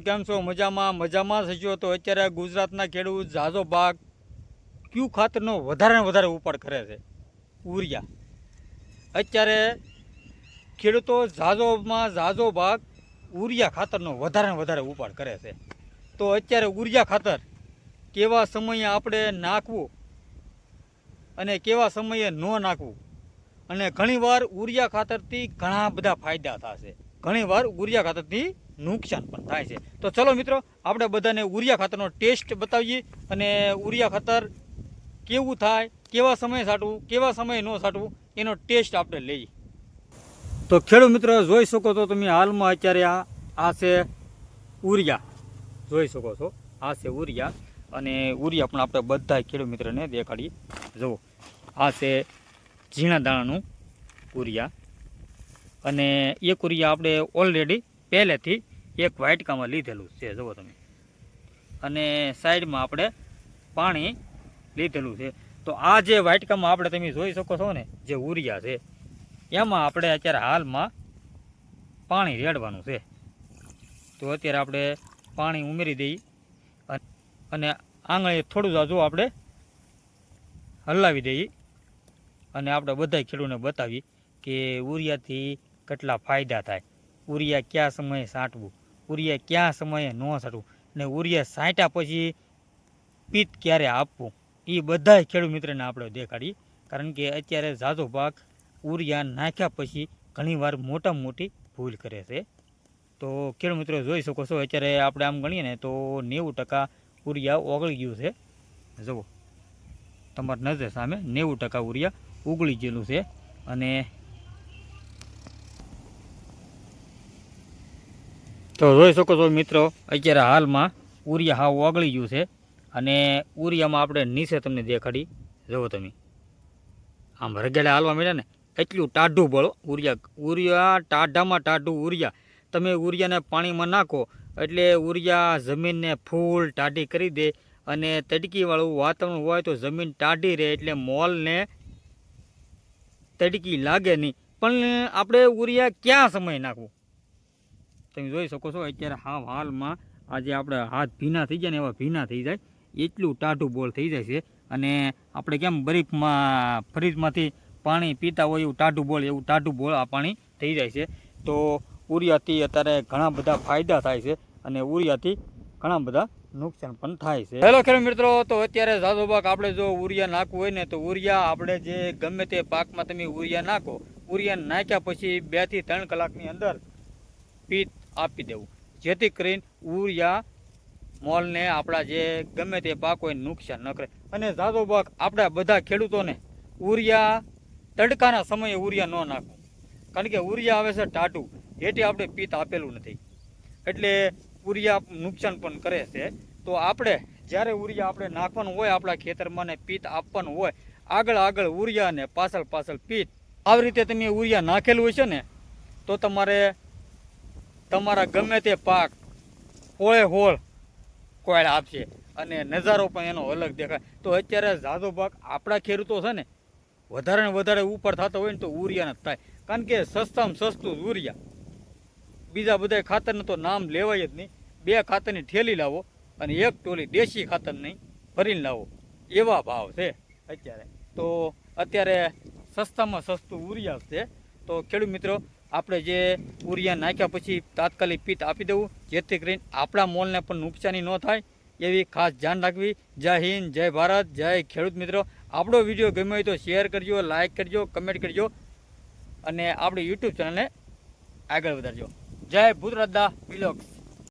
કેમ છો? મજામાં થશો તો અત્યારે ગુજરાતના ખેડૂત ઝાઝો ભાગ ક્યુ ખાતરનો વધારે ઉપાડ કરે છે, ઉરિયા. અત્યારે ખેડૂતો ઝાઝો ભાગ ઉરિયા ખાતરનો વધારે ઉપાડ કરે છે. તો અત્યારે ઉરિયા ખાતર કેવા સમયે આપણે નાખવું અને કેવા સમયે ન નાખવું, અને ઘણીવાર ઉરિયા ખાતરથી ઘણા બધા ફાયદા થશે, ઘણીવાર ઉરિયા ખાતરથી નુકસાન પણ થાય છે. તો ચલો મિત્રો, આપણે બધાને ઉરિયા ખાતરનો ટેસ્ટ બતાવીએ અને ઉરિયા ખાતર કેવું થાય, કેવા સમયે છાંટવું, કેવા સમયે ન છાંટવું, એનો ટેસ્ટ આપણે લઈએ. તો ખેડૂત મિત્રો જોઈ શકો છો તમે, હાલમાં અત્યારે આ છે ઉરિયા, જોઈ શકો છો આ છે ઉરિયા. અને ઉરિયા પણ આપણે બધા ખેડૂત મિત્રોને દેખાડીએ. જુઓ, આ છે ઝીણા દાણાનું ઉરિયા, અને એક ઉરિયા આપણે ઓલરેડી પહેલેથી એક વાટકામાં લીધેલું છે, જુઓ તમે. અને સાઈડમાં આપણે પાણી લીધેલું છે. તો આ જે વાટકામાં આપણે તમે જોઈ શકો છો ને, જે ઉરિયા છે એમાં આપણે અત્યારે હાલમાં પાણી રેડવાનું છે. તો અત્યારે આપણે પાણી ઉમેરી દઈએ અને આંગળે થોડું જાજુ આપણે હલાવી દઈએ, અને આપણે બધા ખેડૂતોને બતાવીએ કે ઉરિયાથી કેટલા ફાયદા થાય, ઉરિયા કયા સમયે છાંટવું, ઉરિયા કયા સમયે ન છાંટવું, અને ઉરિયા છાંટ્યા પછી પિત્ત ક્યારે આપવું, એ બધા ખેડૂત મિત્રોને આપણે દેખાડીએ. કારણ કે અત્યારે ઝાઝો ભાગ ઉરિયા નાખ્યા પછી ઘણીવાર મોટી ભૂલ કરે છે. તો ખેડૂત મિત્રો જોઈ શકો છો, અત્યારે આપણે આમ ગણીએ ને તો 90% ઉરિયા ઓગળી ગયું છે. જુઓ તમારી નજર સામે 90% ઉરિયા ઉગળી ગયેલું છે. અને તો જોઈ શકો છો મિત્રો, અત્યારે હાલમાં ઉરિયા હાવ ઓગળી ગયું છે. અને ઉરિયામાં આપણે નીચે તમને દેખાડી, જુઓ તમે આમ રગેડા હાલવા મળ્યા ને, એટલું ટાઢું બળો ઉરિયા ટાઢામાં ટાઢું ઉરિયા. તમે ઉરિયાને પાણીમાં નાખો એટલે ઉરિયા જમીનને ફૂલ ટાઢી કરી દે, અને તડકીવાળું વાતાવરણ હોય તો જમીન ટાઢી રહે, એટલે મોલને તડકી લાગે નહીં. પણ આપણે ઉરિયા ક્યાં સમય નાખવું, તમે જોઈ શકો છો. અત્યારે હાલમાં આજે આપણે હાથ ભીના થઈ જાય ને એવા ભીના થઈ જાય, એટલું ટાઢું બોલ થઈ જાય છે. અને આપણે કેમ બરીફમાં ફ્રીજમાંથી પાણી પીતા હોય એવું ટાઢું બોલ આ પાણી થઈ જાય છે. તો ઉરિયાથી અત્યારે ઘણા બધા ફાયદા થાય છે, અને ઉરિયાથી ઘણા બધા નુકસાન પણ થાય છે. હેલો ખેડૂત મિત્રો, તો અત્યારે ઝાઝો પાક આપણે જો ઉરિયા નાખવું હોય ને, તો ઉરિયા આપણે જે ગમે તે પાકમાં તમે ઉરિયા નાખો, ઉરિયા નાખ્યા પછી 2 થી 3 કલાકની અંદર પિત્ત આપી દેવું, જેથી કરીને ઉરિયા મોલને આપણા જે ગમે તે પાક હોય નુકસાન ન કરે. અને ઝાઝો પાક આપણા બધા ખેડૂતોને ઉરિયા તડકાના સમયે ઉરિયા ન નાખવું, કારણ કે ઉરિયા આવે છે ટાઢું, જેથી આપણે પિત્ત આપેલું નથી, એટલે ઉરિયા નુકસાન પણ કરે છે. તો આપણે જ્યારે ઉરિયા આપણે નાખવાનું હોય આપણા ખેતરમાં ને પિત્ત આપવાનું હોય, આગળ ઉરિયા ને પાછળ પિત્ત, આવી રીતે તમે ઉરિયા નાખેલું હોય છે ને, તો તમારા ગમે તે પાક હોળ કોયડા આપશે, અને નજારો પણ એનો અલગ દેખાય. તો અત્યારે ઝાઝો ભાગ આપણા ખેડૂતો છે ને વધારે ઉપર થતો હોય ને તો ઉરિયા જ થાય, કારણ કે સસ્તામાં સસ્તું ઉરિયા. બીજા બધા ખાતરનું તો નામ લેવાય જ નહીં. 2 ખાતરની ઠેલી લાવો અને 1 ટોલી દેશી ખાતર નહીં ભરીને લાવો, એવા ભાવ છે અત્યારે. તો અત્યારે સસ્તામાં સસ્તું ઉરિયા છે. તો ખેડૂત મિત્રો, આપણે જે ઉરિયા નાખ્યા પછી તાત્કાલિક પિત્ત આપી દેવું, જેથી કરીને આપણા મોલને પણ નુકસાની ન થાય, એવી ખાસ ધ્યાન રાખવી. જય હિન્દ, જય ભારત, જય ખેડૂત મિત્રો. આપણો વિડીયો ગમ્યો હોય તો શેર કરજો, લાઇક કરજો, કમેન્ટ કરજો, અને આપણી યુટ્યુબ ચેનલને આગળ વધારજો. જય ભૂતરાદા વિલોક્સ.